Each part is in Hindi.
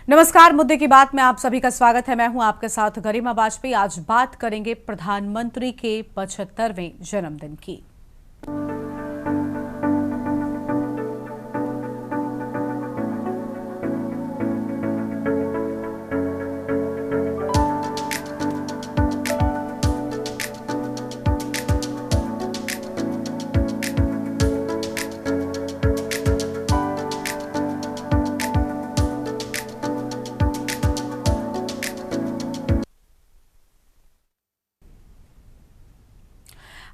नमस्कार, मुद्दे की बात में आप सभी का स्वागत है। मैं हूं आपके साथ गरिमा वाजपेयी। आज बात करेंगे प्रधानमंत्री के 75वें जन्मदिन की।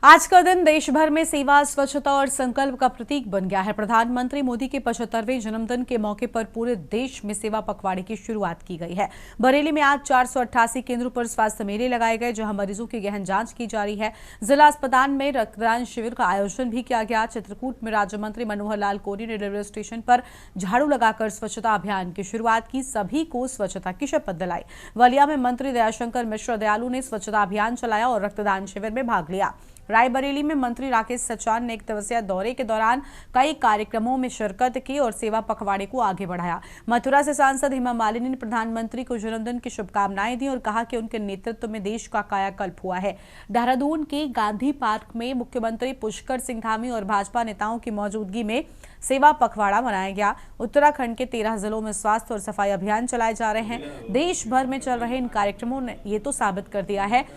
आज का दिन देश भर में सेवा, स्वच्छता और संकल्प का प्रतीक बन गया है। प्रधानमंत्री मोदी के 75वें जन्मदिन के मौके पर पूरे देश में सेवा पखवाड़े की शुरुआत की गई है। बरेली में आज 488 केंद्रों पर स्वास्थ्य मेले लगाए गए, जहां मरीजों की गहन जांच की जा रही है। जिला अस्पताल में रक्तदान शिविर का आयोजन भी किया गया। चित्रकूट में राज्य मंत्री मनोहर लाल कोरी ने रेलवे स्टेशन पर झाड़ू लगाकर स्वच्छता अभियान की शुरुआत की, सभी को स्वच्छता की शपथ दिलाई। बलिया में मंत्री दयाशंकर मिश्र दयालु ने स्वच्छता अभियान चलाया और रक्तदान शिविर में भाग लिया। रायबरेली में मंत्री राकेश सचान ने 1 दिवसीय दौरे के दौरान कई कार्यक्रमों में शिरकत की और सेवा पखवाड़े को आगे बढ़ाया। मथुरा से सांसद हेमा मालिनी ने प्रधानमंत्री को जन्मदिन की शुभकामनाएं दी और कहा कि उनके नेतृत्व में देश का कायाकल्प हुआ है। देहरादून के गांधी पार्क में मुख्यमंत्री पुष्कर सिंह धामी और भाजपा नेताओं की मौजूदगी में सेवा पखवाड़ा मनाया गया। उत्तराखंड के 13 जिलों में स्वास्थ्य और सफाई अभियान चलाए जा रहे हैं। देश भर में चल रहे इन कार्यक्रमों ने ये तो साबित कर दिया है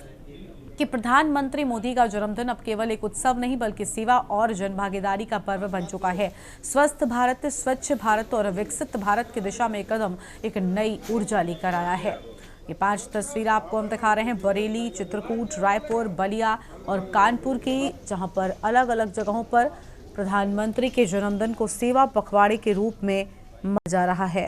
कि प्रधानमंत्री मोदी का जन्मदिन अब केवल एक उत्सव नहीं बल्कि सेवा और जनभागीदारी का पर्व बन चुका है। स्वस्थ भारत, स्वच्छ भारत और विकसित भारत की दिशा में कदम एक नई ऊर्जा लेकर आया है। ये 5 तस्वीरें आपको हम दिखा रहे हैं बरेली, चित्रकूट, रायपुर, बलिया और कानपुर की, जहां पर अलग अलग जगहों पर प्रधानमंत्री के जन्मदिन को सेवा पखवाड़े के रूप में मनाया जा रहा है।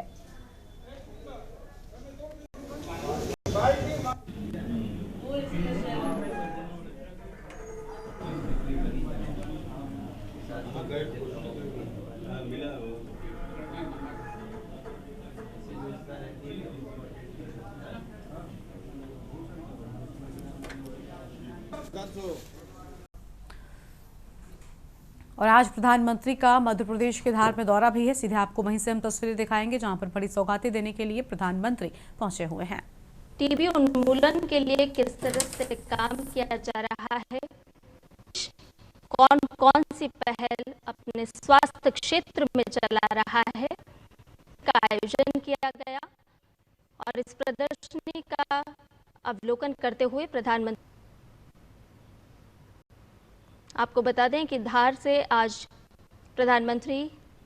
और आज प्रधानमंत्री का मध्य प्रदेश के धार में दौरा भी है। सीधे आपको वहीं से हम तस्वीरें दिखाएंगे, जहां पर बड़ी सौगातें देने के लिए प्रधानमंत्री पहुंचे हुए हैं। टीबी उन्मूलन के लिए किस तरह से काम किया जा रहा है, कौन कौन सी पहल अपने स्वास्थ्य क्षेत्र में चला रहा है, का आयोजन किया गया और इस प्रदर्शनी का अवलोकन करते हुए प्रधानमंत्री। आपको बता दें कि धार से आज प्रधानमंत्री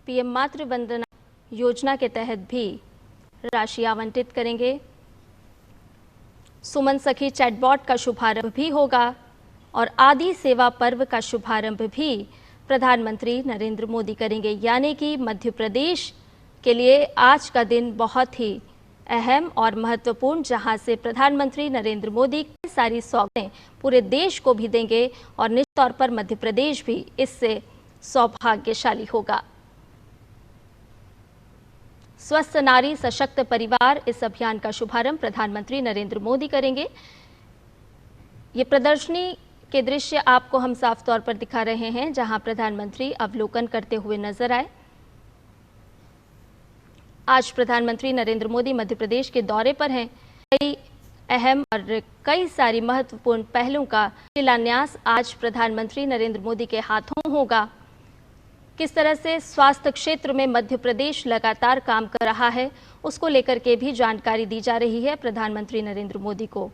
पीएम मातृ वंदना योजना के तहत भी राशि आवंटित करेंगे। सुमन सखी चैटबॉट का शुभारंभ भी होगा और आदि सेवा पर्व का शुभारंभ भी प्रधानमंत्री नरेंद्र मोदी करेंगे। यानी कि मध्य प्रदेश के लिए आज का दिन बहुत ही अहम और महत्वपूर्ण, जहां से प्रधानमंत्री नरेंद्र मोदी कई सारी सौगातें पूरे देश को भी देंगे और निश्चित तौर पर मध्य प्रदेश भी इससे सौभाग्यशाली होगा। स्वस्थ नारी सशक्त परिवार, इस अभियान का शुभारंभ प्रधानमंत्री नरेंद्र मोदी करेंगे। ये प्रदर्शनी के दृश्य आपको हम साफ तौर पर दिखा रहे हैं, जहां प्रधानमंत्री अवलोकन करते हुए नजर आए। आज प्रधानमंत्री नरेंद्र मोदी मध्य प्रदेश के दौरे पर हैं। कई अहम और कई सारी महत्वपूर्ण पहलों का शिलान्यास आज प्रधानमंत्री नरेंद्र मोदी के हाथों होगा। किस तरह से स्वास्थ्य क्षेत्र में मध्य प्रदेश लगातार काम कर रहा है, उसको लेकर के भी जानकारी दी जा रही है प्रधानमंत्री नरेंद्र मोदी को।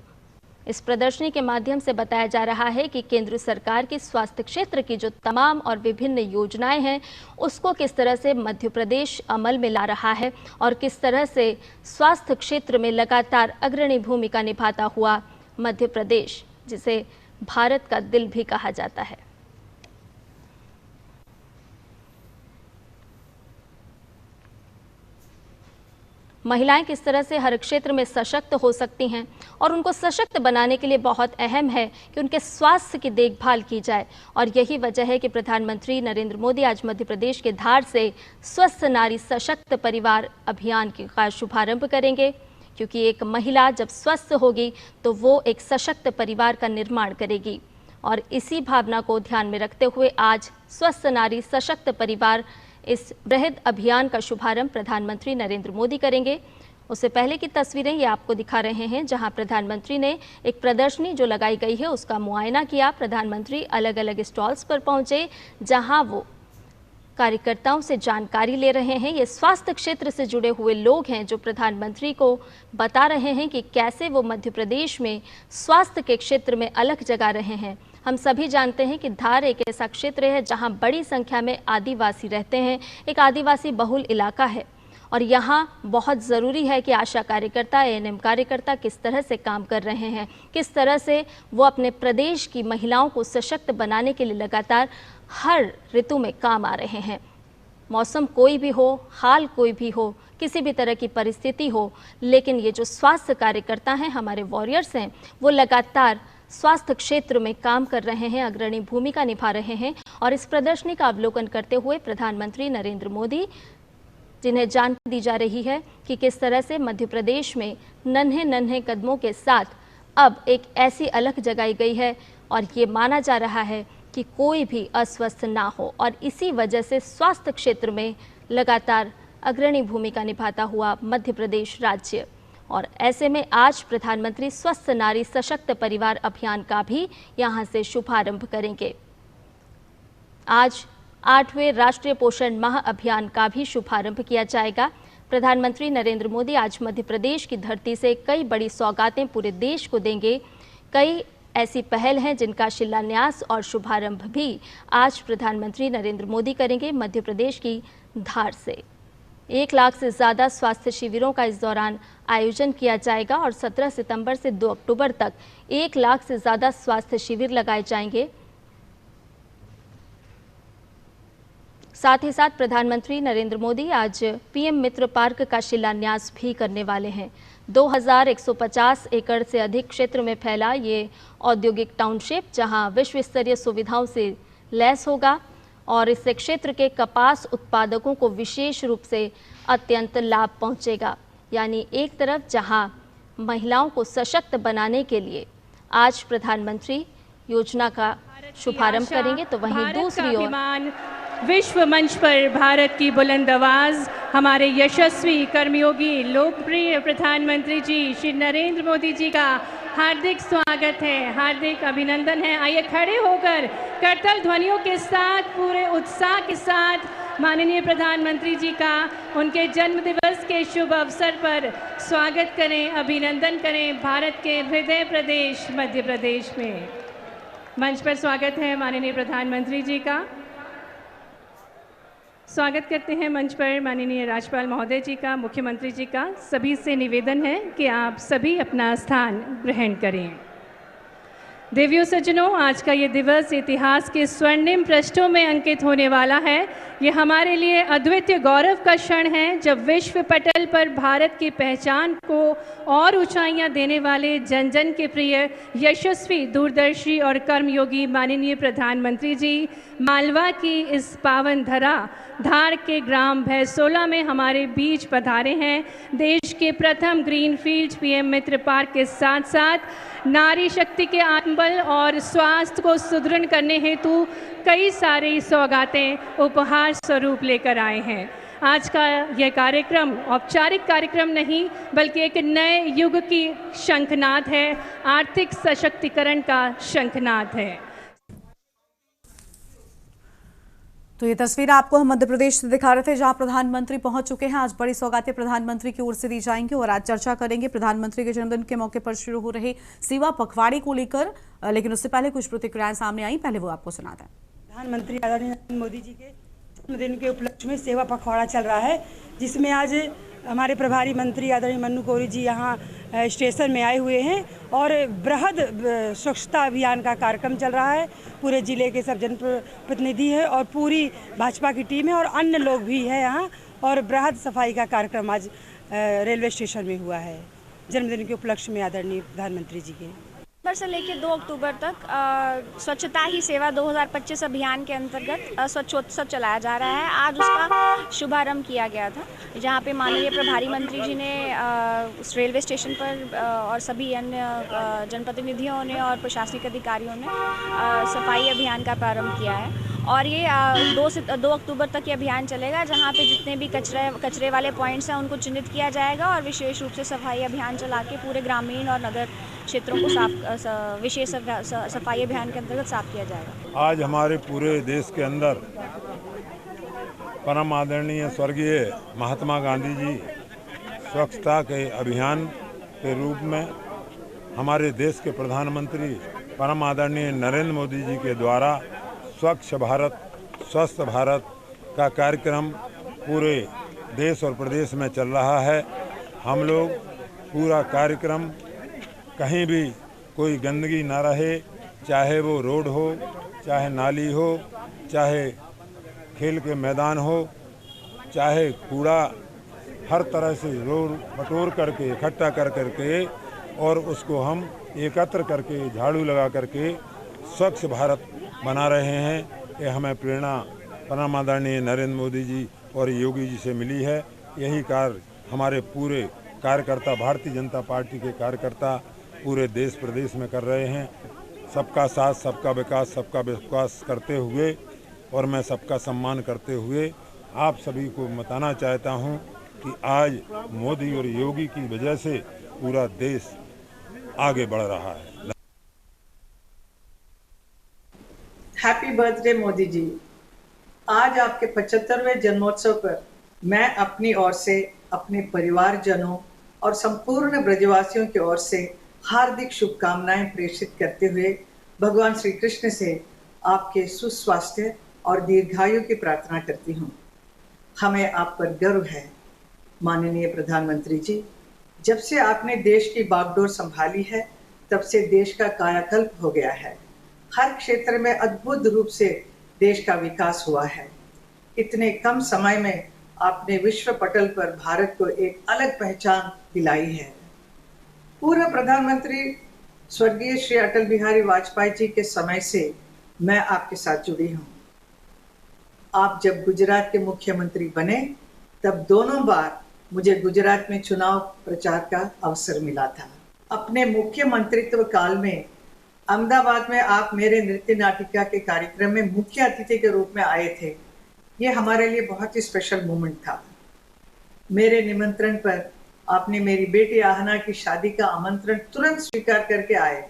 इस प्रदर्शनी के माध्यम से बताया जा रहा है कि केंद्र सरकार की स्वास्थ्य क्षेत्र की जो तमाम और विभिन्न योजनाएं हैं, उसको किस तरह से मध्य प्रदेश अमल में ला रहा है और किस तरह से स्वास्थ्य क्षेत्र में लगातार अग्रणी भूमिका निभाता हुआ मध्य प्रदेश, जिसे भारत का दिल भी कहा जाता है। महिलाएं किस तरह से हर क्षेत्र में सशक्त हो सकती हैं और उनको सशक्त बनाने के लिए बहुत अहम है कि उनके स्वास्थ्य की देखभाल की जाए। और यही वजह है कि प्रधानमंत्री नरेंद्र मोदी आज मध्य प्रदेश के धार से स्वस्थ नारी सशक्त परिवार अभियान का शुभारंभ करेंगे, क्योंकि एक महिला जब स्वस्थ होगी तो वो एक सशक्त परिवार का निर्माण करेगी। और इसी भावना को ध्यान में रखते हुए आज स्वस्थ नारी सशक्त परिवार इस बृहद अभियान का शुभारंभ प्रधानमंत्री नरेंद्र मोदी करेंगे। उससे पहले की तस्वीरें ये आपको दिखा रहे हैं, जहां प्रधानमंत्री ने एक प्रदर्शनी जो लगाई गई है उसका मुआयना किया। प्रधानमंत्री अलग अलग स्टॉल्स पर पहुंचे, जहां वो कार्यकर्ताओं से जानकारी ले रहे हैं। ये स्वास्थ्य क्षेत्र से जुड़े हुए लोग हैं जो प्रधानमंत्री को बता रहे हैं कि कैसे वो मध्य प्रदेश में स्वास्थ्य के क्षेत्र में अलग जगा रहे हैं। हम सभी जानते हैं कि धार एक ऐसा क्षेत्र है जहां बड़ी संख्या में आदिवासी रहते हैं, एक आदिवासी बहुल इलाका है और यहाँ बहुत ज़रूरी है कि आशा कार्यकर्ता, एएनएम कार्यकर्ता किस तरह से काम कर रहे हैं, किस तरह से वो अपने प्रदेश की महिलाओं को सशक्त बनाने के लिए लगातार हर ऋतु में काम आ रहे हैं। मौसम कोई भी हो, हाल कोई भी हो, किसी भी तरह की परिस्थिति हो, लेकिन ये जो स्वास्थ्य कार्यकर्ता हैं, हमारे वॉरियर्स हैं, वो लगातार स्वास्थ्य क्षेत्र में काम कर रहे हैं, अग्रणी भूमिका निभा रहे हैं। और इस प्रदर्शनी का अवलोकन करते हुए प्रधानमंत्री नरेंद्र मोदी, जिन्हें जानकारी दी जा रही है कि किस तरह से मध्य प्रदेश में नन्हे नन्हे कदमों के साथ अब एक ऐसी अलख जगाई गई है और ये माना जा रहा है कि कोई भी अस्वस्थ ना हो, और इसी वजह से स्वास्थ्य क्षेत्र में लगातार अग्रणी भूमिका निभाता हुआ मध्य प्रदेश राज्य। और ऐसे में आज प्रधानमंत्री स्वस्थ नारी सशक्त परिवार अभियान का भी यहाँ से शुभारंभ करेंगे। आज 8वें राष्ट्रीय पोषण माह अभियान का भी शुभारंभ किया जाएगा। प्रधानमंत्री नरेंद्र मोदी आज मध्य प्रदेश की धरती से कई बड़ी सौगातें पूरे देश को देंगे। कई ऐसी पहल हैं जिनका शिलान्यास और शुभारंभ भी आज प्रधानमंत्री नरेंद्र मोदी करेंगे मध्य प्रदेश की धार से। 1 लाख से ज़्यादा स्वास्थ्य शिविरों का इस दौरान आयोजन किया जाएगा और 17 सितंबर से 2 अक्टूबर तक 1 लाख से ज़्यादा स्वास्थ्य शिविर लगाए जाएंगे। साथ ही साथ प्रधानमंत्री नरेंद्र मोदी आज पीएम मित्र पार्क का शिलान्यास भी करने वाले हैं। 2150 एकड़ से अधिक क्षेत्र में फैला ये औद्योगिक टाउनशिप, जहां विश्व स्तरीय सुविधाओं से लैस होगा और इस क्षेत्र के कपास उत्पादकों को विशेष रूप से अत्यंत लाभ पहुंचेगा। यानी एक तरफ जहां महिलाओं को सशक्त बनाने के लिए आज प्रधानमंत्री योजना का शुभारंभ करेंगे, तो वहीं दूसरी ओर विश्व मंच पर भारत की बुलंद आवाज हमारे यशस्वी, कर्मयोगी, लोकप्रिय प्रधानमंत्री जी श्री नरेंद्र मोदी जी का हार्दिक स्वागत है, हार्दिक अभिनंदन है। आइए खड़े होकर करतल ध्वनियों के साथ, पूरे उत्साह के साथ माननीय प्रधानमंत्री जी का उनके जन्मदिवस के शुभ अवसर पर स्वागत करें, अभिनंदन करें भारत के हृदय प्रदेश मध्य प्रदेश में। मंच पर स्वागत है माननीय प्रधानमंत्री जी का। स्वागत करते हैं मंच पर माननीय राज्यपाल महोदय जी का, मुख्यमंत्री जी का। सभी से निवेदन है कि आप सभी अपना स्थान ग्रहण करें। देवियों सज्जनों, आज का ये दिवस इतिहास के स्वर्णिम पृष्ठों में अंकित होने वाला है। ये हमारे लिए अद्वितीय गौरव का क्षण है जब विश्व पटल पर भारत की पहचान को और ऊंचाइयां देने वाले जन जन के प्रिय, यशस्वी, दूरदर्शी और कर्मयोगी माननीय प्रधानमंत्री जी मालवा की इस पावन धरा धार के ग्राम भैसोला में हमारे बीच पधारे हैं। देश के प्रथम ग्रीनफील्ड पीएम मित्र पार्क के साथ साथ नारी शक्ति के आत्मबल और स्वास्थ्य को सुदृढ़ करने हेतु कई सारी सौगातें उपहार स्वरूप लेकर आए हैं। आज का यह कार्यक्रम औपचारिक कार्यक्रम नहीं, बल्कि एक नए युग की शंखनाद है, आर्थिक सशक्तिकरण का शंखनाद है। तो ये तस्वीर आपको हम मध्य प्रदेश से दिखा रहे थे, जहां प्रधानमंत्री पहुंच चुके हैं। आज बड़ी सौगातें प्रधानमंत्री की ओर से दी जाएंगी और आज चर्चा करेंगे प्रधानमंत्री के जन्मदिन के मौके पर शुरू हो रहे सेवा पखवाड़े को लेकर। लेकिन उससे पहले कुछ प्रतिक्रियाएं सामने आई, पहले वो आपको सुनाते हैं। प्रधानमंत्री आदरणीय नरेंद्र मोदी जी के जन्मदिन के उपलक्ष्य में सेवा पखवाड़ा चल रहा है, जिसमें आज हमारे प्रभारी मंत्री आदरणीय मन्नू कोरी जी यहाँ स्टेशन में आए हुए हैं और बृहद स्वच्छता अभियान का कार्यक्रम चल रहा है। पूरे जिले के सब जनप्रतिनिधि है और पूरी भाजपा की टीम है और अन्य लोग भी हैं यहाँ, और बृहद सफाई का कार्यक्रम आज रेलवे स्टेशन में हुआ है जन्मदिन के उपलक्ष्य में आदरणीय प्रधानमंत्री जी के। से लेकर 2 अक्टूबर तक स्वच्छता ही सेवा 2025 अभियान के अंतर्गत स्वच्छोत्सव चलाया जा रहा है। आज उसका शुभारंभ किया गया था, जहां पे माननीय प्रभारी मंत्री जी ने उस रेलवे स्टेशन पर और सभी अन्य जनप्रतिनिधियों ने और प्रशासनिक अधिकारियों ने सफाई अभियान का प्रारंभ किया है। और ये 2 अक्टूबर तक ये अभियान चलेगा, जहाँ पे जितने भी कचरे वाले पॉइंट्स हैं उनको चिन्हित किया जाएगा और विशेष रूप से सफाई अभियान चला के पूरे ग्रामीण और नगर क्षेत्रों को विशेष सफाई अभियान के अंतर्गत साफ किया जाएगा। आज हमारे पूरे देश के अंदर परम आदरणीय स्वर्गीय महात्मा गांधी जी स्वच्छता के अभियान के रूप में हमारे देश के प्रधानमंत्री परम आदरणीय नरेंद्र मोदी जी के द्वारा स्वच्छ भारत स्वस्थ भारत का कार्यक्रम पूरे देश और प्रदेश में चल रहा है। हम लोग पूरा कार्यक्रम कहीं भी कोई गंदगी ना रहे, चाहे वो रोड हो, चाहे नाली हो, चाहे खेल के मैदान हो, चाहे कूड़ा, हर तरह से रोड बटोर करके इकट्ठा करके और उसको हम एकत्र करके झाड़ू लगा करके स्वच्छ भारत बना रहे हैं। ये हमें प्रेरणा परम आदरणीय नरेंद्र मोदी जी और योगी जी से मिली है। यही कार्य हमारे पूरे कार्यकर्ता, भारतीय जनता पार्टी के कार्यकर्ता पूरे देश प्रदेश में कर रहे हैं। सबका साथ, सबका विकास, सबका विश्वास करते हुए और मैं सबका सम्मान करते हुए आप सभी को बताना चाहता हूं कि आज मोदी और योगी की वजह से पूरा देश आगे बढ़ रहा है। Happy birthday Modi ji. आज आपके 75वें जन्मोत्सव पर मैं अपनी ओर से, अपने परिवारजनों और संपूर्ण ब्रजवासियों की ओर से हार्दिक शुभकामनाएं प्रेषित करते हुए भगवान श्री कृष्ण से आपके सुस्वास्थ्य और दीर्घायु की प्रार्थना करती हूँ। हमें आप पर गर्व है माननीय प्रधानमंत्री जी। जब से आपने देश की बागडोर संभाली है तब से देश का कायाकल्प हो गया है। हर क्षेत्र में अद्भुत रूप से देश का विकास हुआ है। इतने कम समय में आपने विश्व पटल पर भारत को एक अलग पहचान दिलाई है। पूर्व प्रधानमंत्री स्वर्गीय श्री अटल बिहारी वाजपेयी जी के समय से मैं आपके साथ जुड़ी हूँ। आप जब गुजरात के मुख्यमंत्री बने तब दोनों बार मुझे गुजरात में चुनाव प्रचार का अवसर मिला था। अपने मुख्यमंत्रित्व काल में अहमदाबाद में आप मेरे नृत्य नाटिका के कार्यक्रम में मुख्य अतिथि के रूप में आए थे। ये हमारे लिए बहुत ही स्पेशल मोमेंट था। मेरे निमंत्रण पर आपने मेरी बेटी आहना की शादी का आमंत्रण तुरंत स्वीकार करके आए।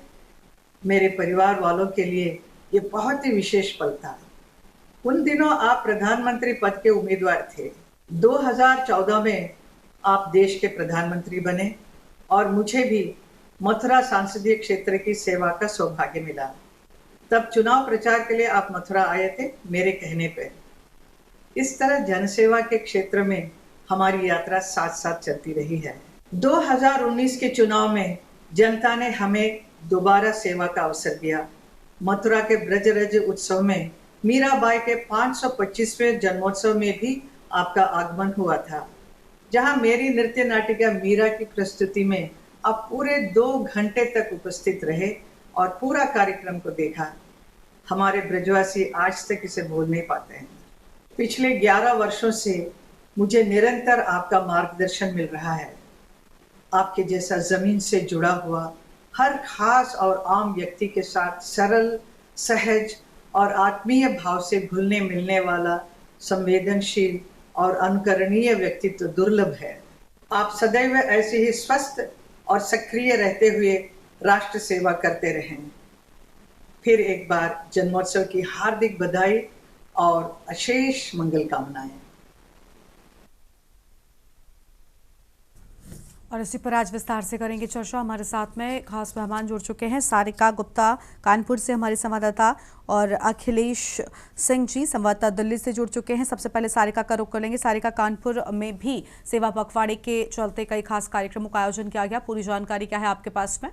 मेरे परिवार वालों के लिए ये बहुत ही विशेष पल था। उन दिनों आप प्रधानमंत्री पद के उम्मीदवार थे। 2014 में आप देश के प्रधानमंत्री बने और मुझे भी मथुरा संसदीय क्षेत्र की सेवा का सौभाग्य मिला। तब चुनाव प्रचार के लिए आप मथुरा आए थे मेरे कहने पे। इस तरह जनसेवा के क्षेत्र में हमारी यात्रा साथ साथ चलती रही है। 2019 के चुनाव में जनता ने हमें दोबारा सेवा का अवसर दिया। मथुरा के ब्रजरज उत्सव में मीराबाई के 525वें जन्मोत्सव में भी आपका आगमन हुआ था, जहां मेरी नृत्य नाटिका मीरा की प्रस्तुति में आप पूरे 2 घंटे तक उपस्थित रहे और पूरा कार्यक्रम को देखा। हमारे ब्रजवासी आज तक इसे भूल नहीं पाते हैं। पिछले 11 वर्षों से मुझे निरंतर आपका मार्गदर्शन मिल रहा है। आपके जैसा जमीन से जुड़ा हुआ हर खास और आम व्यक्ति के साथ सरल, सहज और आत्मीय भाव से घुलने मिलने वाला संवेदनशील और अनुकरणीय व्यक्तित्व दुर्लभ है। आप सदैव ऐसे ही स्वस्थ और सक्रिय रहते हुए राष्ट्र सेवा करते रहें। फिर एक बार जन्मोत्सव की हार्दिक बधाई और अशेष मंगल कामनाएं। और इसी पर आज विस्तार से करेंगे चर्चा। हमारे साथ में खास मेहमान जुड़ चुके हैं। सारिका गुप्ता कानपुर से हमारी संवाददाता और अखिलेश सिंह जी संवाददाता दिल्ली से जुड़ चुके हैं। सबसे पहले सारिका का रुख कर लेंगे। सारिका, कानपुर में भी सेवा पखवाड़े के चलते कई खास कार्यक्रमों का आयोजन किया गया, पूरी जानकारी क्या है आपके पास में?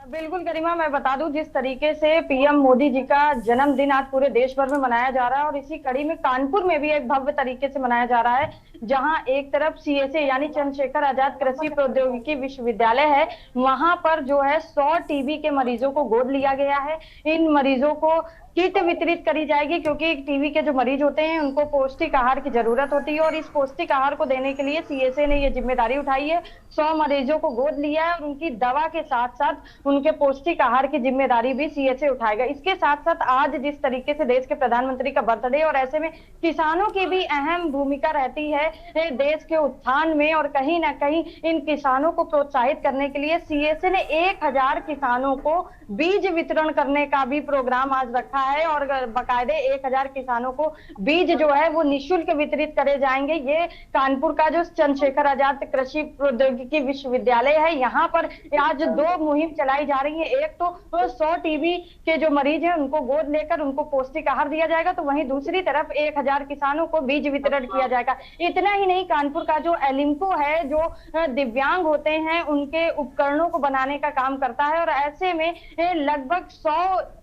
बिल्कुल गरिमा, मैं बता दूं जिस तरीके से पीएम मोदी जी का जन्मदिन आज पूरे देश भर में मनाया जा रहा है और इसी कड़ी में कानपुर में भी एक भव्य तरीके से मनाया जा रहा है। जहां एक तरफ CSA यानी चंद्रशेखर आजाद कृषि प्रौद्योगिकी विश्वविद्यालय है, वहां पर जो है 100 टीबी के मरीजों को गोद लिया गया है। इन मरीजों को किट वितरित करी जाएगी क्योंकि टीबी के जो मरीज होते हैं उनको पौष्टिक आहार की जरूरत होती है और इस पौष्टिक आहार को देने के लिए CSA ने ये जिम्मेदारी उठाई है। 100 मरीजों को गोद लिया है और उनकी दवा के साथ साथ उनके पौष्टिक आहार की जिम्मेदारी भी CSA उठाएगा। इसके साथ साथ आज जिस तरीके से देश के प्रधानमंत्री का बर्थडे और ऐसे में किसानों की भी अहम भूमिका रहती है देश के उत्थान में, और कहीं ना कहीं इन किसानों को प्रोत्साहित करने के लिए CSA ने 1000 किसानों को बीज वितरण करने का भी प्रोग्राम आज रखा है और बकायदे 1000 किसानों को बीज जो है वो निःशुल्क वितरित करे जाएंगे। ये कानपुर का जो चंद्रशेखर आजाद कृषि प्रौद्योगिकी विश्वविद्यालय है, यहाँ पर आज 2 मुहिम चलाई जा रही है। एक तो 100 टीबी के जो मरीज हैं उनको गोद लेकर उनको पौष्टिक आहार दिया जाएगा, तो वहीं दूसरी तरफ 1000 किसानों को बीज वितरण किया जाएगा। इतना ही नहीं, कानपुर का जो एलिम्को है जो दिव्यांग होते हैं उनके उपकरणों को बनाने का काम करता है और ऐसे में लगभग 100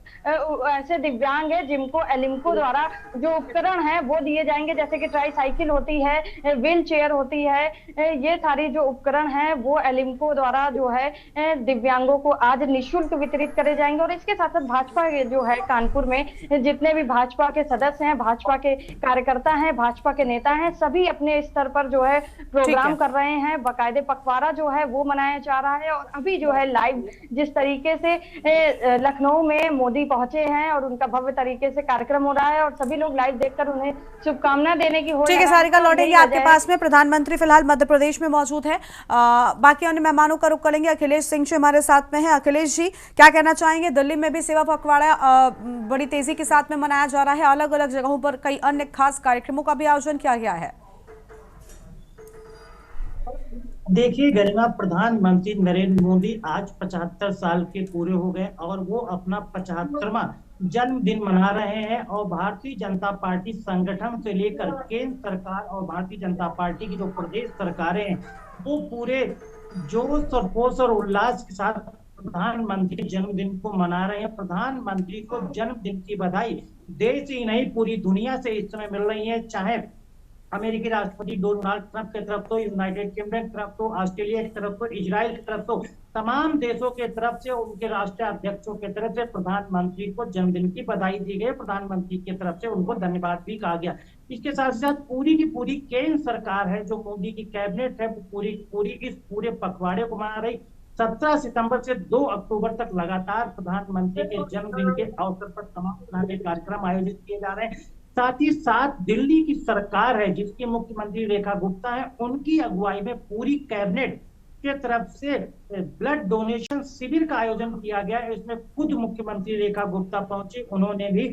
ऐसे दिव्यांग है जिनको एलिम्को द्वारा जो उपकरण है वो दिए जाएंगे, जैसे कि ट्राई साइकिल होती है, व्हील चेयर होती है। ये सारी जो उपकरण है वो एलिम्को द्वारा जो है दिव्यांगों को आज निःशुल्क वितरित करे जाएंगे। और इसके साथ साथ भाजपा जो है कानपुर में जितने भी भाजपा के सदस्य हैं, भाजपा के कार्यकर्ता हैं, भाजपा के नेता हैं, सभी अपने स्तर पर जो है प्रोग्राम कर रहे हैं। बाकायदे पखवाड़ा जो है वो मनाया जा रहा है और अभी जो है लाइव जिस तरीके से लखनऊ में मोदी पहुंचे हैं और उनका भव्य तरीके से कार्यक्रम हो रहा है और सभी लोग लाइव देखकर उन्हें शुभकामनाएं देने की हो रही है। ठीक है सारिका, लौटेंगे आपके पास में। प्रधानमंत्री फिलहाल मध्य प्रदेश में मौजूद है, बाकी अन्य मेहमानों का रुख करेंगे। अखिलेश सिंह जी हमारे साथ में हैं। अखिलेश जी, क्या कहना चाहेंगे? दिल्ली में भी सेवा पखवाड़ा बड़ी तेजी के साथ में मनाया जा रहा है, अलग अलग जगहों पर कई अन्य खास कार्यक्रमों का भी आयोजन किया गया है। देखिए गरिमा, प्रधानमंत्री नरेंद्र मोदी आज 75 साल के पूरे हो गए और वो अपना 75वां जन्मदिन मना रहे हैं और भारतीय जनता पार्टी संगठन से लेकर केंद्र सरकार और भारतीय जनता पार्टी की जो प्रदेश सरकारें हैं वो पूरे जोश और होश और उल्लास के साथ प्रधानमंत्री जन्मदिन को मना रहे हैं। प्रधानमंत्री को जन्मदिन की बधाई देश ही नहीं पूरी दुनिया से इस समय मिल रही है, चाहे अमेरिकी राष्ट्रपति डोनाल्ड ट्रंप की तरफ तो, यूनाइटेड किंगडम की तरफ तो, ऑस्ट्रेलिया की तरफ तो, इजराइल की तरफ तो, तमाम देशों के तरफ से, उनके राष्ट्रीय अध्यक्षों की तरफ से प्रधानमंत्री को जन्मदिन की बधाई दी गई। प्रधानमंत्री की तरफ से उनको धन्यवाद भी कहा गया। इसके साथ साथ पूरी की पूरी केंद्र सरकार है जो मोदी की कैबिनेट है वो इस पूरे पखवाड़े को मना रही। 17 सितंबर से 2 अक्टूबर तक लगातार प्रधानमंत्री के जन्मदिन के अवसर पर तमाम तरह के कार्यक्रम आयोजित किए जा रहे हैं। साथ ही साथ दिल्ली की सरकार है जिसकी मुख्यमंत्री रेखा गुप्ता है, उनकी अगुवाई में पूरी कैबिनेट के तरफ से ब्लड डोनेशन शिविर का आयोजन किया गया। इसमें खुद मुख्यमंत्री रेखा गुप्ता पहुंची, उन्होंने भी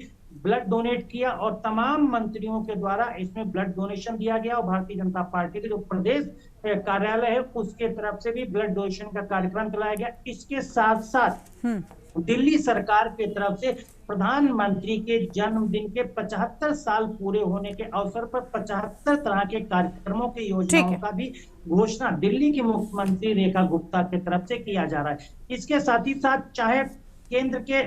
ब्लड डोनेट किया और तमाम मंत्रियों के द्वारा इसमें ब्लड डोनेशन दिया गया और भारतीय जनता पार्टी के जो प्रदेश कार्यालय है उसके तरफ से भी ब्लड डोनेशन का कार्यक्रम चलाया गया। इसके साथ साथ दिल्ली सरकार की तरफ से प्रधानमंत्री के जन्मदिन के 75 साल पूरे होने के अवसर पर 75 तरह के कार्यक्रमों की योजनाओं का भी घोषणा दिल्ली की मुख्यमंत्री रेखा गुप्ता की तरफ से किया जा रहा है। इसके साथ ही साथ चाहे केंद्र के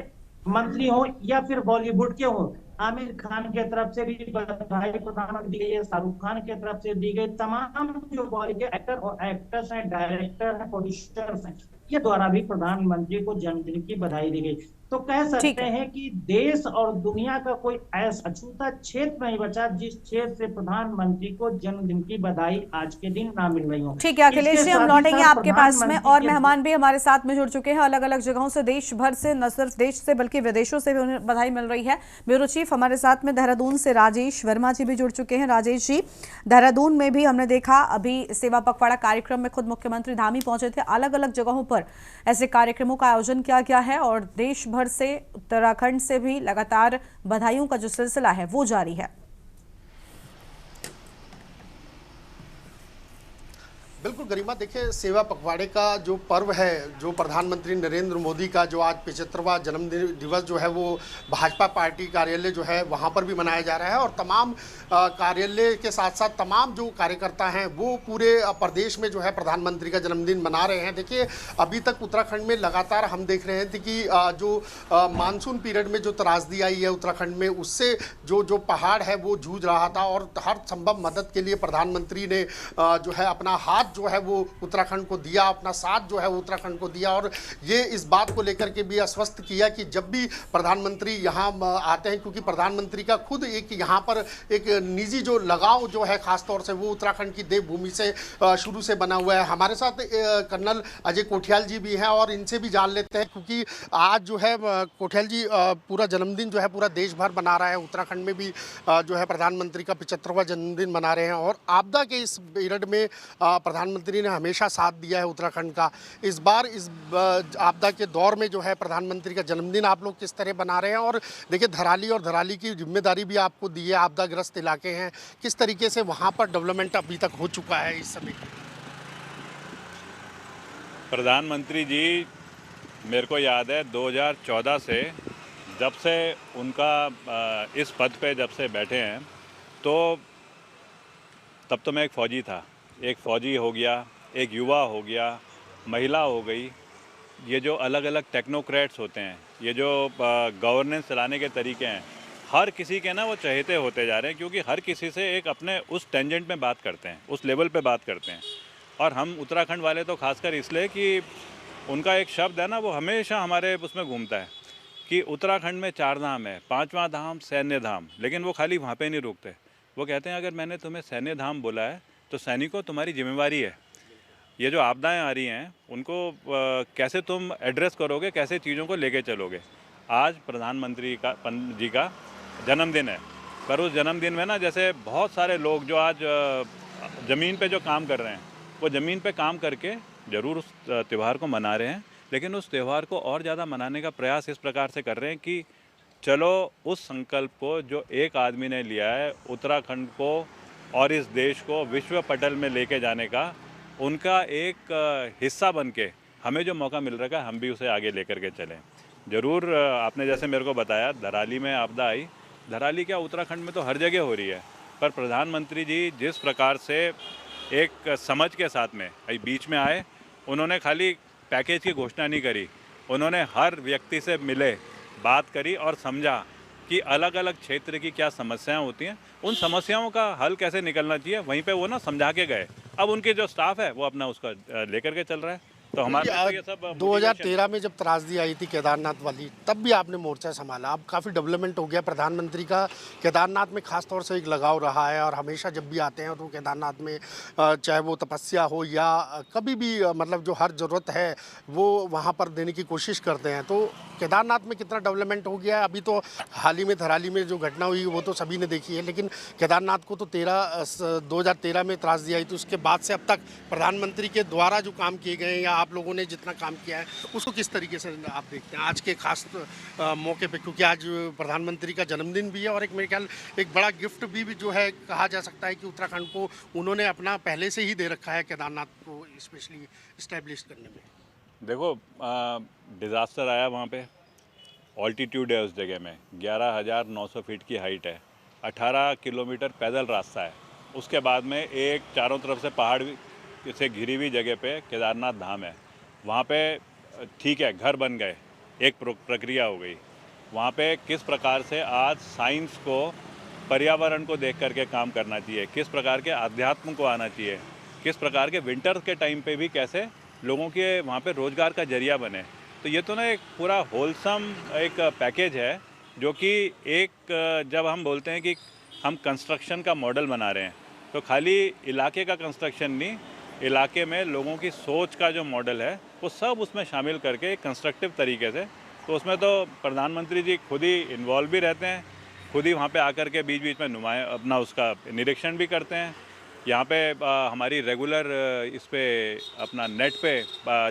मंत्री हो या फिर बॉलीवुड के हो, आमिर खान के तरफ से भी बधाई प्रधानमंत्री दी गई, शाहरुख खान के तरफ से दी गई, तमाम जो बॉलीवुड के एक्टर और एक्ट्रेस हैं, डायरेक्टर हैं, प्रोड्यूसर्स हैं, ये द्वारा भी प्रधानमंत्री को जन्मदिन की बधाई दी गई। तो कह सकते हैं कि देश और दुनिया का कोई ऐसा अछूता क्षेत्र नहीं बचा जिस क्षेत्र से प्रधानमंत्री को जन्मदिन की बधाई आज के दिन ना मिल रही हो। ठीक है अखिलेश जी, हम लौटेंगे आपके पास में और मेहमान भी हमारे साथ में जुड़ चुके हैं अलग अलग जगहों से, देश भर से, न सिर्फ देश से बल्कि विदेशों से भी उन्हें बधाई मिल रही है। ब्यूरो चीफ हमारे साथ में देहरादून से राजेश वर्मा जी भी जुड़ चुके हैं। राजेश जी, देहरादून में भी हमने देखा अभी सेवा पखवाड़ा कार्यक्रम में खुद मुख्यमंत्री धाम ही पहुंचे थे, अलग अलग जगहों पर ऐसे कार्यक्रमों का आयोजन किया गया है और देश भर से, उत्तराखंड से भी लगातार बधाइयों का जो सिलसिला है वो जारी है। बिल्कुल गरिमा, देखिए सेवा पखवाड़े का जो पर्व है, जो प्रधानमंत्री नरेंद्र मोदी का जो आज 75वां जन्मदिन दिवस जो है वो भाजपा पार्टी कार्यालय जो है वहाँ पर भी मनाया जा रहा है और तमाम कार्यालय के साथ साथ तमाम जो कार्यकर्ता हैं वो पूरे प्रदेश में जो है प्रधानमंत्री का जन्मदिन मना रहे हैं। देखिए अभी तक उत्तराखंड में लगातार हम देख रहे थे कि जो मानसून पीरियड में जो त्रासदी आई है उत्तराखंड में, उससे जो पहाड़ है वो जूझ रहा था और हर संभव मदद के लिए प्रधानमंत्री ने जो है अपना हाथ जो है वो उत्तराखंड को दिया, अपना साथ जो है वो उत्तराखंड को दिया और ये इस बात को लेकर के भी आश्वस्त किया कि जब भी प्रधानमंत्री यहाँ आते हैं, क्योंकि प्रधानमंत्री का खुद एक यहाँ पर एक निजी जो लगाव जो है खासतौर से वो उत्तराखंड की देवभूमि से शुरू से बना हुआ है। हमारे साथ कर्नल अजय कोठियाल जी भी हैं और इनसे भी जान लेते हैं, क्योंकि आज जो है कोठियाल जी पूरा जन्मदिन जो है पूरा देश भर मना रहा है, उत्तराखंड में भी जो है प्रधानमंत्री का 75वां जन्मदिन मना रहे हैं और आपदा के इस पीरियड में प्रधानमंत्री ने हमेशा साथ दिया है उत्तराखंड का। इस बार इस आपदा के दौर में जो है प्रधानमंत्री का जन्मदिन आप लोग किस तरह बना रहे हैं? और देखिए धराली की जिम्मेदारी भी आपको दी है, आपदाग्रस्त इलाके हैं, किस तरीके से वहाँ पर डेवलपमेंट अभी तक हो चुका है इस समय? प्रधानमंत्री जी मेरे को याद है 2014 से जब से उनका इस पद पे जब से बैठे हैं तो तब तो मैं एक फ़ौजी था, एक फ़ौजी हो गया, एक युवा हो गया, महिला हो गई, ये जो अलग अलग टेक्नोक्रेट्स होते हैं, ये जो गवर्नेंस चलाने के तरीके हैं, हर किसी के ना वो चहेते होते जा रहे हैं, क्योंकि हर किसी से एक अपने उस टेंजेंट में बात करते हैं, उस लेवल पे बात करते हैं। और हम उत्तराखंड वाले तो खासकर इसलिए कि उनका एक शब्द है ना वो हमेशा हमारे उसमें घूमता है कि उत्तराखंड में 4 धाम है, 5वां धाम सैन्य धाम, लेकिन वो खाली वहाँ पे नहीं रुकते। वो कहते हैं अगर मैंने तुम्हें सैन्य धाम बोला है तो सैनिकों तुम्हारी जिम्मेवारी है, ये जो आपदाएं आ रही हैं उनको कैसे तुम एड्रेस करोगे, कैसे चीज़ों को लेके चलोगे। आज प्रधानमंत्री जी का जन्मदिन है, पर उस जन्मदिन में ना जैसे बहुत सारे लोग जो आज ज़मीन पे जो काम कर रहे हैं वो ज़मीन पे काम करके ज़रूर उस त्यौहार को मना रहे हैं, लेकिन उस त्यौहार को और ज़्यादा मनाने का प्रयास इस प्रकार से कर रहे हैं कि चलो उस संकल्प को जो एक आदमी ने लिया है उत्तराखंड को और इस देश को विश्व पटल में लेके जाने का, उनका एक हिस्सा बन के हमें जो मौका मिल रहा है हम भी उसे आगे लेकर के चलें। ज़रूर आपने जैसे मेरे को बताया धराली में आपदा आई, धराली क्या उत्तराखंड में तो हर जगह हो रही है, पर प्रधानमंत्री जी जिस प्रकार से एक समझ के साथ में बीच में आए, उन्होंने खाली पैकेज की घोषणा नहीं करी, उन्होंने हर व्यक्ति से मिले, बात करी और समझा कि अलग अलग क्षेत्र की क्या समस्याएं होती हैं, उन समस्याओं का हल कैसे निकलना चाहिए, वहीं पे वो ना समझा के गए। अब उनके जो स्टाफ है वो अपना उसका लेकर के चल रहा है। तो हमारे ये सब 2013 में जब त्रासदी आई थी केदारनाथ वाली, तब भी आपने मोर्चा संभाला। अब काफ़ी डेवलपमेंट हो गया, प्रधानमंत्री का केदारनाथ में खास तौर से एक लगाव रहा है और हमेशा जब भी आते हैं तो केदारनाथ में चाहे वो तपस्या हो या कभी भी मतलब जो हर ज़रूरत है वो वहाँ पर देने की कोशिश करते हैं। तो केदारनाथ में कितना डेवलपमेंट हो गया है? अभी तो हाल ही में धराली में जो घटना हुई वो तो सभी ने देखी है, लेकिन केदारनाथ को तो 2013 में त्रासदी आई, तो उसके बाद से अब तक प्रधानमंत्री के द्वारा जो काम किए गए हैं या आप लोगों ने जितना काम किया है उसको किस तरीके से आप देखते हैं आज के खास मौके पे, क्योंकि आज प्रधानमंत्री का जन्मदिन भी है और एक मेरे ख्याल एक बड़ा गिफ्ट भी जो है कहा जा सकता है कि उत्तराखंड को उन्होंने अपना पहले से ही दे रखा है केदारनाथ को स्पेशली इस्टेब्लिश करने में। देखो डिज़ास्टर आया, वहाँ पे ऑल्टीट्यूड है उस जगह में, 11,900 फीट की हाइट है, 18 किलोमीटर पैदल रास्ता है, उसके बाद में एक चारों तरफ से पहाड़ से घिरी हुई जगह पे केदारनाथ धाम है। वहाँ पे ठीक है घर बन गए, एक प्रक्रिया हो गई। वहाँ पे किस प्रकार से आज साइंस को पर्यावरण को देख करके काम करना चाहिए, किस प्रकार के आध्यात्म को आना चाहिए, किस प्रकार के विंटर के टाइम पे भी कैसे लोगों के वहाँ पे रोज़गार का जरिया बने। तो ये तो ना एक पूरा होलसम एक पैकेज है, जो कि एक जब हम बोलते हैं कि हम कंस्ट्रक्शन का मॉडल बना रहे हैं तो खाली इलाके का कंस्ट्रक्शन नहीं, इलाके में लोगों की सोच का जो मॉडल है वो सब उसमें शामिल करके कंस्ट्रक्टिव तरीके से। तो उसमें तो प्रधानमंत्री जी खुद ही इन्वॉल्व भी रहते हैं, खुद ही वहाँ पे आकर के बीच बीच में अपना उसका निरीक्षण भी करते हैं। यहाँ पे हमारी रेगुलर इस पे अपना नेट पे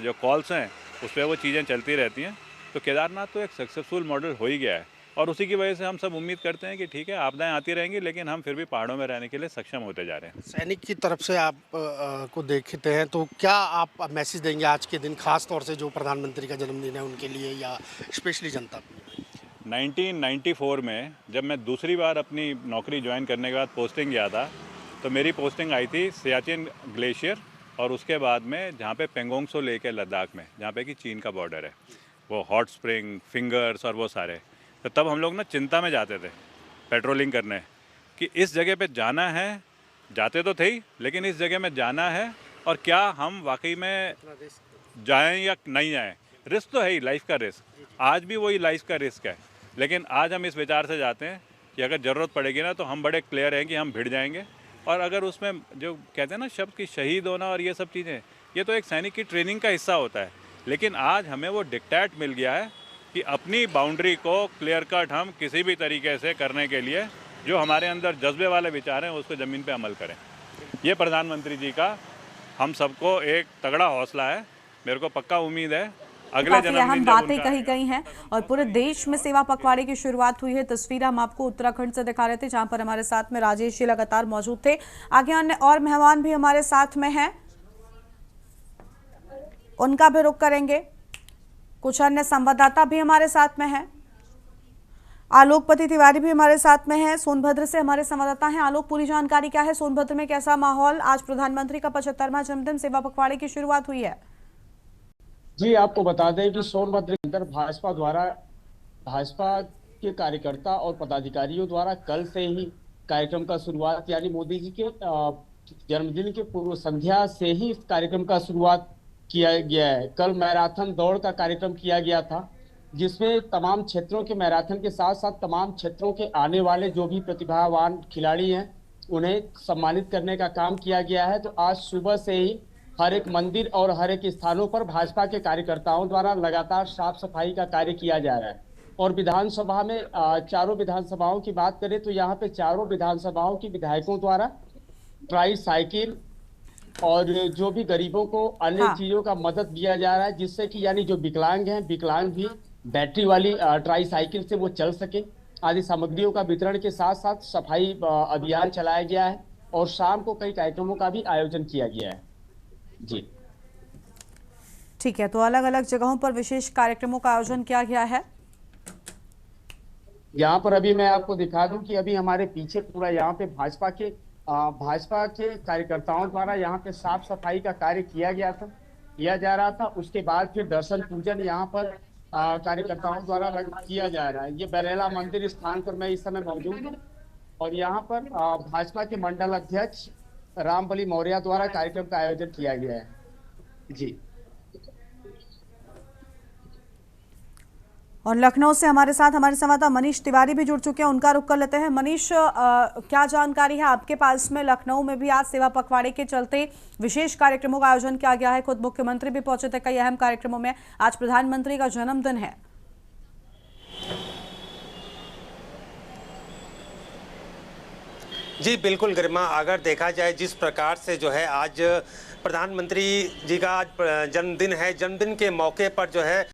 जो कॉल्स हैं उस पर वो चीज़ें चलती रहती हैं। तो केदारनाथ तो एक सक्सेसफुल मॉडल हो ही गया है। और उसी की वजह से हम सब उम्मीद करते हैं कि ठीक है, आपदाएं आती रहेंगी, लेकिन हम फिर भी पहाड़ों में रहने के लिए सक्षम होते जा रहे हैं। सैनिक की तरफ से आप को देखते हैं तो क्या आप मैसेज देंगे आज के दिन, खास तौर से जो प्रधानमंत्री का जन्मदिन है उनके लिए या स्पेशली जनता को? 1994 में जब मैं दूसरी बार अपनी नौकरी ज्वाइन करने के बाद पोस्टिंग गया था, तो मेरी पोस्टिंग आई थी सियाचिन ग्लेशियर और उसके बाद में जहाँ पे पेंगोंग सो लेक है लद्दाख में, जहाँ पे कि चीन का बॉर्डर है, वो हॉट स्प्रिंग, फिंगर्स और वो सारे। तो तब हम लोग ना चिंता में जाते थे पेट्रोलिंग करने कि इस जगह पे जाना है, जाते तो थे ही, लेकिन इस जगह में जाना है और क्या हम वाकई में जाएं या नहीं जाएं। रिस्क तो है ही, लाइफ का रिस्क, आज भी वही लाइफ का रिस्क है, लेकिन आज हम इस विचार से जाते हैं कि अगर ज़रूरत पड़ेगी ना तो हम बड़े क्लियर हैं कि हम भिड़ जाएंगे। और अगर उसमें जो कहते हैं ना शब्द कि शहीद होना और ये सब चीज़ें, ये तो एक सैनिक की ट्रेनिंग का हिस्सा होता है, लेकिन आज हमें वो डिक्टेट मिल गया है कि अपनी बाउंड्री को क्लियर कट हम किसी भी तरीके से करने के लिए जो हमारे अंदर जज्बे वाले विचार हैं उसको ज़मीन पे अमल करें। ये प्रधानमंत्री जी का हम सबको एक तगड़ा हौसला है। मेरे को पक्का उम्मीद है काफी अहम बातें कही गई हैं और पूरे देश में सेवा पखवाड़े की शुरुआत हुई है। तस्वीर हम आपको उत्तराखंड से दिखा रहे थे, जहां पर हमारे साथ में राजेश जी लगातार मौजूद थे। आगे अन्य और मेहमान भी हमारे साथ में हैं, उनका भी रुख करेंगे। कुछ अन्य संवाददाता भी हमारे साथ में हैं। आलोकपति तिवारी भी हमारे साथ में हैं, सोनभद्र से हमारे संवाददाता हैं। आलोक, पूरी जानकारी क्या है, सोनभद्र में कैसा माहौल? आज प्रधानमंत्री का 75वां जन्मदिन, सेवा पखवाड़े की शुरुआत हुई है। जी, आपको बता दें कि सोनभद्र के अंदर भाजपा के कार्यकर्ता और पदाधिकारियों द्वारा कल से ही कार्यक्रम का शुरुआत, यानी मोदी जी के जन्मदिन के पूर्व संध्या से ही इस कार्यक्रम का शुरुआत किया गया है। कल मैराथन दौड़ का कार्यक्रम किया गया था, जिसमें तमाम क्षेत्रों के मैराथन के साथ साथ तमाम क्षेत्रों के आने वाले जो भी प्रतिभावान खिलाड़ी हैं उन्हें सम्मानित करने का काम किया गया है। तो आज सुबह से ही हर एक मंदिर और हर एक स्थानों पर भाजपा के कार्यकर्ताओं द्वारा लगातार साफ सफाई का कार्य किया जा रहा है। और विधानसभा में चारों विधानसभाओं की बात करें तो यहाँ पे चारों विधानसभाओं की विधायकों द्वारा ट्राई साइकिल और जो भी गरीबों को अन्य चीजों का मदद दिया जा रहा है, जिससे कि यानी जो विकलांग हैं, विकलांग भी बैटरी वाली ट्राई साइकिल से वो चल सके। आदि सामग्रियों का वितरण के साथ साथ सफाई अभियान चलाया गया है और शाम को कई कार्यक्रमों का भी आयोजन किया गया है। जी ठीक है, तो अलग अलग जगहों पर विशेष कार्यक्रमों का आयोजन किया गया है। यहाँ पर अभी मैं आपको दिखा दूं कि अभी हमारे पीछे पूरा यहाँ पे भाजपा के कार्यकर्ताओं द्वारा यहाँ पे साफ सफाई का कार्य किया जा रहा था। उसके बाद फिर दर्शन पूजन यहाँ पर कार्यकर्ताओं द्वारा किया जा रहा है। ये बरेला मंदिर स्थान पर मैं इस समय मौजूद हूँ और यहाँ पर भाजपा के मंडल अध्यक्ष रामबली मौर्य द्वारा कार्यक्रम का आयोजन किया गया है। जी, और लखनऊ से हमारे साथ हमारे संवाददाता मनीष तिवारी भी जुड़ चुके हैं, उनका रुख कर लेते हैं। मनीष, क्या जानकारी है आपके पास में? लखनऊ में भी आज सेवा पखवाड़े के चलते विशेष कार्यक्रमों का आयोजन किया गया है, खुद मुख्यमंत्री भी पहुंचे थे कई अहम कार्यक्रमों में। आज प्रधानमंत्री का जन्मदिन है। जी बिल्कुल गरिमा, अगर देखा जाए जिस प्रकार से जो है आज प्रधानमंत्री जी का आज जन्मदिन है, जन्मदिन के मौके पर जो है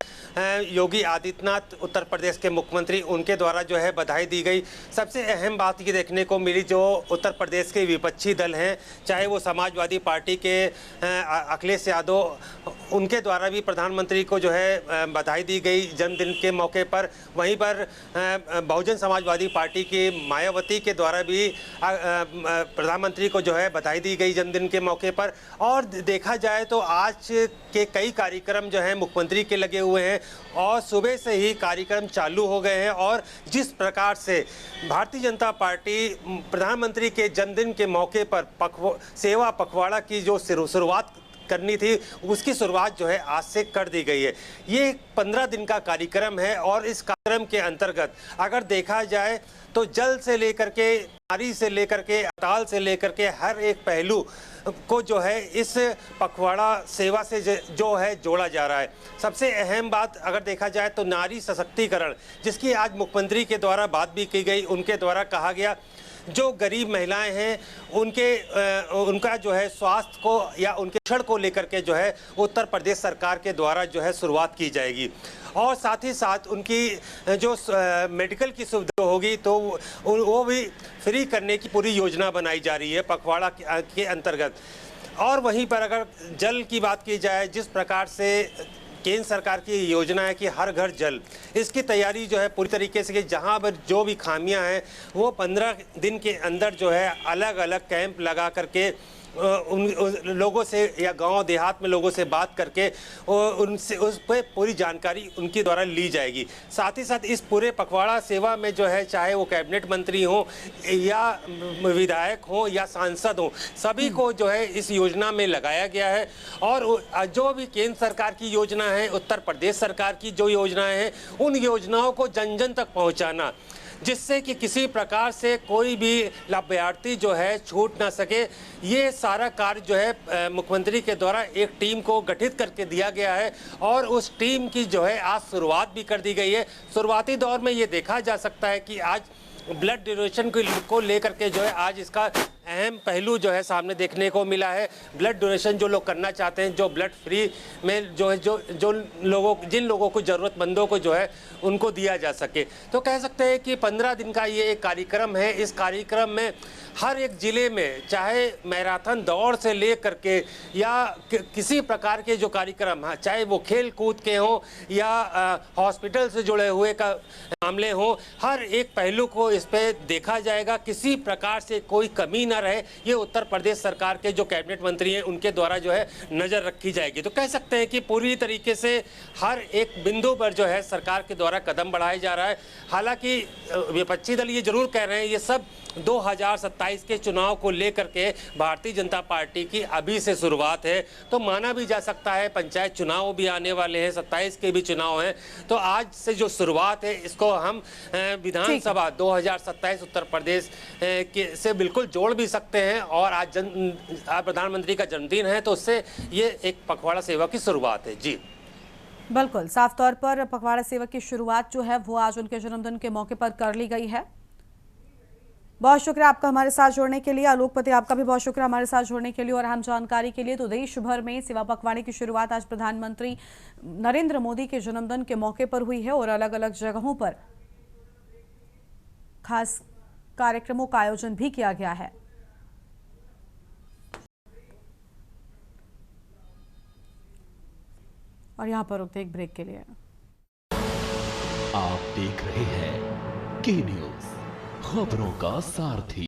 योगी आदित्यनाथ उत्तर प्रदेश के मुख्यमंत्री, उनके द्वारा जो है बधाई दी गई। सबसे अहम बात ये देखने को मिली, जो उत्तर प्रदेश के विपक्षी दल हैं, चाहे वो समाजवादी पार्टी के अखिलेश यादव, उनके द्वारा भी प्रधानमंत्री को जो है बधाई दी गई जन्मदिन के मौके पर। वहीं पर बहुजन समाजवादी पार्टी की मायावती के द्वारा भी प्रधानमंत्री को जो है बधाई दी गई जन्मदिन के मौके पर। और देखा जाए तो आज के कई कार्यक्रम जो हैं मुख्यमंत्री के लगे हुए हैं और सुबह से ही कार्यक्रम चालू हो गए हैं। और जिस प्रकार से भारतीय जनता पार्टी प्रधानमंत्री के जन्मदिन के मौके पर सेवा पखवाड़ा की जो शुरुआत करनी थी, उसकी शुरुआत जो है आज से कर दी गई है। ये 15 दिन का कार्यक्रम है और इस कार्यक्रम के अंतर्गत अगर देखा जाए तो जल से लेकर के, नारी से लेकर के, अताल से लेकर के हर एक पहलू को जो है इस पखवाड़ा सेवा से जो है जोड़ा जा रहा है। सबसे अहम बात अगर देखा जाए तो नारी सशक्तिकरण, जिसकी आज मुख्यमंत्री के द्वारा बात भी की गई। उनके द्वारा कहा गया जो गरीब महिलाएं हैं उनका जो है स्वास्थ्य को या उनके शिक्षण को लेकर के जो है उत्तर प्रदेश सरकार के द्वारा जो है शुरुआत की जाएगी। और साथ ही साथ उनकी जो मेडिकल की सुविधा होगी तो वो भी फ्री करने की पूरी योजना बनाई जा रही है पखवाड़ा के अंतर्गत। और वहीं पर अगर जल की बात की जाए, जिस प्रकार से केंद्र सरकार की योजना है कि हर घर जल, इसकी तैयारी जो है पूरी तरीके से कि जहाँ पर जो भी खामियां हैं वो 15 दिन के अंदर जो है अलग अलग कैंप लगा करके उन लोगों से या गांव देहात में लोगों से बात करके उनसे उस पर पूरी जानकारी उनके द्वारा ली जाएगी। साथ ही साथ इस पूरे पखवाड़ा सेवा में जो है चाहे वो कैबिनेट मंत्री हो या विधायक हो या सांसद हो, सभी को जो है इस योजना में लगाया गया है। और जो भी केंद्र सरकार की योजना है, उत्तर प्रदेश सरकार की जो योजनाएं हैं, उन योजनाओं को जन जन तक पहुँचाना, जिससे कि किसी प्रकार से कोई भी लाभार्थी जो है छूट ना सके। ये सारा कार्य जो है मुख्यमंत्री के द्वारा एक टीम को गठित करके दिया गया है और उस टीम की जो है आज शुरुआत भी कर दी गई है। शुरुआती दौर में ये देखा जा सकता है कि आज ब्लड डोनेशन को लेकर के जो है आज इसका अहम पहलू जो है सामने देखने को मिला है। ब्लड डोनेशन जो लोग करना चाहते हैं, जो ब्लड फ्री में जो है जिन लोगों को ज़रूरतमंदों को जो है उनको दिया जा सके। तो कह सकते हैं कि 15 दिन का ये एक कार्यक्रम है। इस कार्यक्रम में हर एक ज़िले में चाहे मैराथन दौड़ से ले करके या किसी प्रकार के जो कार्यक्रम हैं, चाहे वो खेल कूद के हों या हॉस्पिटल से जुड़े हुए का मामले हों, हर एक पहलू को इस पे देखा जाएगा। किसी प्रकार से कोई कमी ना रहे, ये उत्तर प्रदेश सरकार के जो कैबिनेट मंत्री हैं उनके द्वारा जो है नज़र रखी जाएगी। तो कह सकते हैं कि पूरी तरीके से हर एक बिंदु पर जो है सरकार के द्वारा कदम बढ़ाया जा रहा है। हालांकि विपक्षी दल ये जरूर कह रहे हैं ये सब 2027 के चुनाव को लेकर के भारतीय जनता पार्टी की अभी से शुरुआत है। तो माना भी जा सकता है पंचायत चुनाव भी आने वाले हैं, 27 के भी चुनाव हैं। तो आज से जो शुरुआत है इसको हम विधानसभा 2027 उत्तर प्रदेश से बिल्कुल जोड़ भी सकते हैं। और आज प्रधानमंत्री का जन्मदिन है तो उससे ये एक पखवाड़ा सेवा की शुरुआत है। जी बिल्कुल, साफ तौर पर पखवाड़ा सेवा की शुरुआत जो है वो आज उनके जन्मदिन के मौके पर कर ली गई है। बहुत शुक्रिया आपका हमारे साथ जुड़ने के लिए। आलोकपति, आपका भी बहुत शुक्रिया हमारे साथ जुड़ने के लिए और अहम जानकारी के लिए। तो देश भर में सेवा पखवाड़े की शुरुआत आज प्रधानमंत्री नरेंद्र मोदी के जन्मदिन के मौके पर हुई है और अलग अलग जगहों पर खास कार्यक्रमों का आयोजन भी किया गया है। और यहां पर रुकते एक ब्रेक के लिए। आप देख रहे हैं के न्यूज़, खबरों का सारथी।